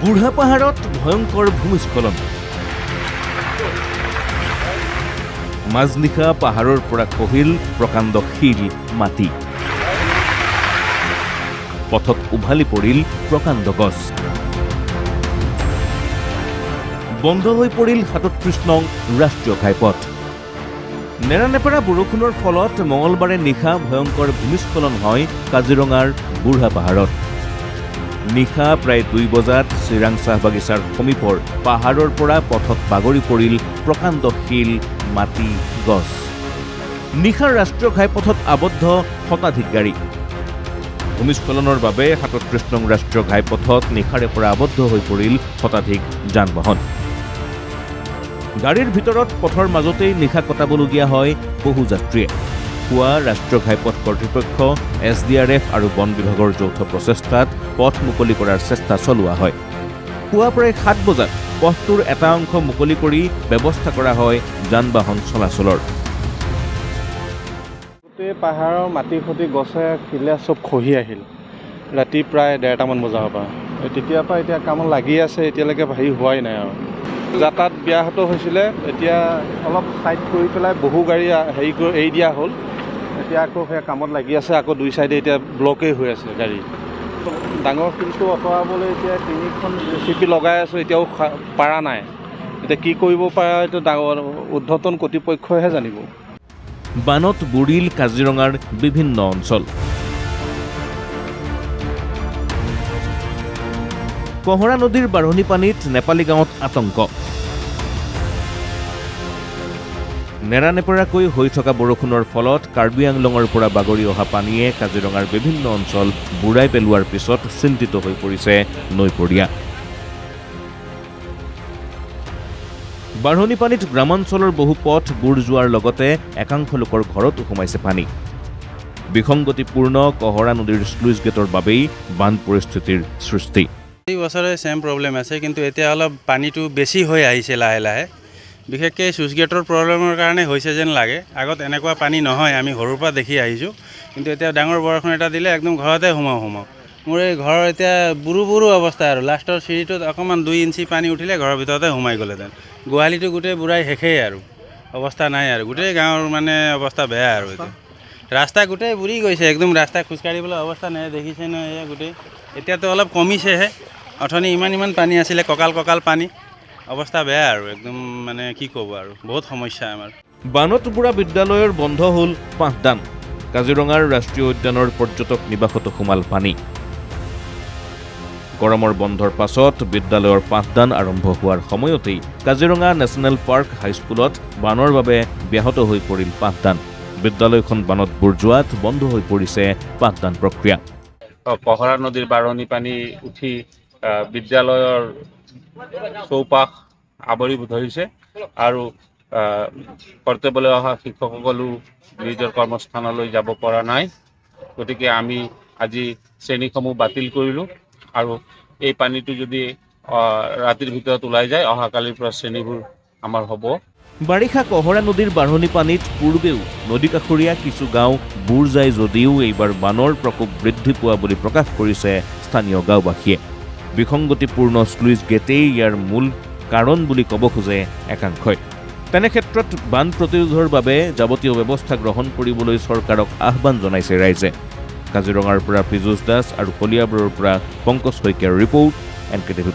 বুঢ়া পাহাৰত ভয়ংকৰ ভূমিস্খলন। মাজনিশা পাহাৰৰ পৰা খহিল প্ৰকাণ্ড শিল মাটি। পথত উভালি পৰিল প্ৰকাণ্ড গছ। বন্ধ হৈ পৰিল ৩৭ নং ৰাষ্ট্ৰীয় ঘাইপথ। নেৰানেপেৰা বৰষুণৰ ফলত মঙলবাৰে নিশা ভয়ংকৰ ভূমিস্খলন হয় কাজিৰঙাৰ বুঢ়া পাহাৰত। নিশা প্ৰায় ২ বজাত চিৰাং চাহ বাগিচাৰ সমীপৰ পাহাৰৰ পৰা পথত বাগৰি পৰিল প্ৰকাণ্ড শিল মাটি গছ। নিশাৰ ৰাষ্ট্ৰীয় ঘাইপথত আবদ্ধ শতাধিক গাড়ী। ভূমিস্খলনৰ বাবে ৩৭ নং ৰাষ্ট্ৰীয় ঘাইপথত নিশাৰে পৰা আবদ্ধ হৈ পৰিল শতাধিক যান বাহন। গাড়ীৰ ভিতৰত পথৰ মাজতেই নিশা কটাবলগীয়া হয় বহু যাত্ৰীয়ে। পুৱা ৰাষ্ট্ৰীয় ঘাইপথ কৰ্তৃপক্ষ, SDRF আৰু বন বিভাগৰ যৌথ প্ৰচেষ্টাত পথ মুকলি কৰাৰ চেষ্টা চলোৱা হয়। পুৱা প্ৰায় ৭ বজাত পথটোৰ এটা অংশ মুকলি কৰি ব্যৱস্থা কৰা হয় যান বাহন চলাচলৰ। গোটেই পাহাৰৰ মাটি খতি গছে শিলে চব খহি আহিল ৰাতি প্ৰায় ১:৩০মান বজাৰ পৰা। তেতিয়াৰ পৰা এতিয়া কামত লাগি আছে, এতিয়ালৈকে হেৰি হোৱাই নাই আৰু। যাতায়াত ব্যাহত হৈছিলে, এতিয়া অলপ ছাইড কৰি পেলাই বহু গাড়ী হেৰি কৰি এৰি দিয়া হ'ল। এতিয়া আকৌ সেই কামত লাগি আছে, আকৌ 2 চাইডে এতিয়া ব্লকেই হৈ আছে গাড়ী। ডাঙৰ শিলটো আঁতৰাবলৈ এতিয়া 3খন JCB লগাই আছোঁ, এতিয়াও পাৰা নাই। এতিয়া কি কৰিব পাৰে এইটো ডাঙৰ ঊৰ্ধ্বতন কৰ্তৃপক্ষইহে জানিব। বানত বুৰিল কাজিৰঙাৰ বিভিন্ন অঞ্চল। কহৰা নদীৰ বাঢ়নি পানীত নেপালী গাঁৱত আতংক। নেৰানেপেৰাকৈ হৈ থকা বৰষুণৰ ফলত কাৰ্বি আংলঙৰ পৰা বাগৰি অহা পানীয়ে কাজিৰঙাৰ বিভিন্ন অঞ্চল বুৰাই পেলোৱাৰ পিছত চিন্তিত হৈ পৰিছে নৈপৰীয়া। বাঢ়নি পানীত গ্ৰামাঞ্চলৰ বহু পথ বুৰ যোৱাৰ লগতে একাংশ লোকৰ ঘৰতো সোমাইছে পানী। বিসংগতিপূৰ্ণ কহৰা নদীৰ স্লুইচ গেটৰ বাবেই বান পৰিস্থিতিৰ সৃষ্টি। এই বছৰে ছেম প্ৰব্লেম আছে, কিন্তু এতিয়া অলপ পানীটো বেছি হৈ আহিছে লাহে লাহে। বিশেষকৈ চুইচ গেটৰ প্ৰব্লেমৰ কাৰণে হৈছে যেন লাগে। আগত এনেকুৱা পানী নহয়, আমি সৰুৰ পৰা দেখি আহিছোঁ। কিন্তু এতিয়া ডাঙৰ বৰষুণ এটা দিলে একদম ঘৰতে সোমাওঁ। মোৰ এই ঘৰৰ এতিয়া বুৰু অৱস্থা আৰু লাষ্টৰ চিৰিটোত অকণমান 2 ইঞ্চি পানী উঠিলে ঘৰৰ ভিতৰতে সোমাই গ'লেহেঁতেন। গোহালিটো গোটেই বুঢ়াই শেষেই আৰু, অৱস্থা নাই আৰু। গোটেই গাঁৱৰ মানে অৱস্থা বেয়া আৰু। এতিয়া ৰাস্তা গোটেই বুৰি গৈছে, একদম ৰাস্তা খোজকাঢ়িবলৈ অৱস্থা নাই, দেখিছে নহয় এয়া গোটেই। এতিয়াতো অলপ কমিছেহে, অথনি ইমান পানী আছিলে, কঁকাল পানী। অৱস্থা বেয়া আৰু একদম, মানে কি ক'ব আৰু, বহুত সমস্যা আমাৰ। বানত বুঢ়া বিদ্যালয়ৰ বন্ধ হ'ল পাঠদান। কাজিৰঙাৰ ৰাষ্ট্ৰীয় উদ্যানৰ পৰ্যটক নিবাসতো সোমাল পানী। গৰমৰ বন্ধৰ পাছত বিদ্যালয়ৰ পাঠদান আৰম্ভ হোৱাৰ সময়তেই কাজিৰঙা নেশ্যনেল পাৰ্ক হাইস্কুলত বানৰ বাবে ব্যাহত হৈ পৰিল পাঠদান। বিদ্যালয়খন বানত বুৰ যোৱাত বন্ধ হৈ পৰিছে পাঠদান প্ৰক্ৰিয়া। কহৰা নদীৰ বাঢ়নি পানী উঠি বিদ্যালয়ৰ চৌপাশ আৱৰি ধৰিছে আৰু কৰ্তব্যলৈ অহা শিক্ষকসকলো নিজৰ কৰ্মস্থানলৈ যাব পৰা নাই। গতিকে আমি আজি শ্ৰেণীসমূহ বাতিল কৰিলোঁ আৰু এই পানীটো যদি ৰাতিৰ ভিতৰত ওলাই যায়, অহাকালিৰ পৰা শ্ৰেণীবোৰ আমাৰ হ'ব। বাৰিষা কহৰা নদীৰ বাঢ়নি পানীত পূৰ্বেও নদী কাষৰীয়া কিছু গাঁও বুৰ যায় যদিও এইবাৰ বানৰ প্ৰকোপ বৃদ্ধি পোৱা বুলি প্ৰকাশ কৰিছে স্থানীয় গাঁওবাসীয়ে। বিসংগতিপূৰ্ণ স্লুইচ গেটেই ইয়াৰ মূল কাৰণ বুলি ক'ব খোজে একাংশই। তেনে ক্ষেত্ৰত বান প্ৰতিৰোধৰ বাবে যাৱতীয় ব্যৱস্থা গ্ৰহণ কৰিবলৈ চৰকাৰক আহ্বান জনাইছে ৰাইজে। কাজিৰঙাৰ পৰা পীযুষ দাস আৰু কলিয়াবৰৰ পৰা পংকজ শইকীয়াৰ ৰিপৰ্ট, NKTV+।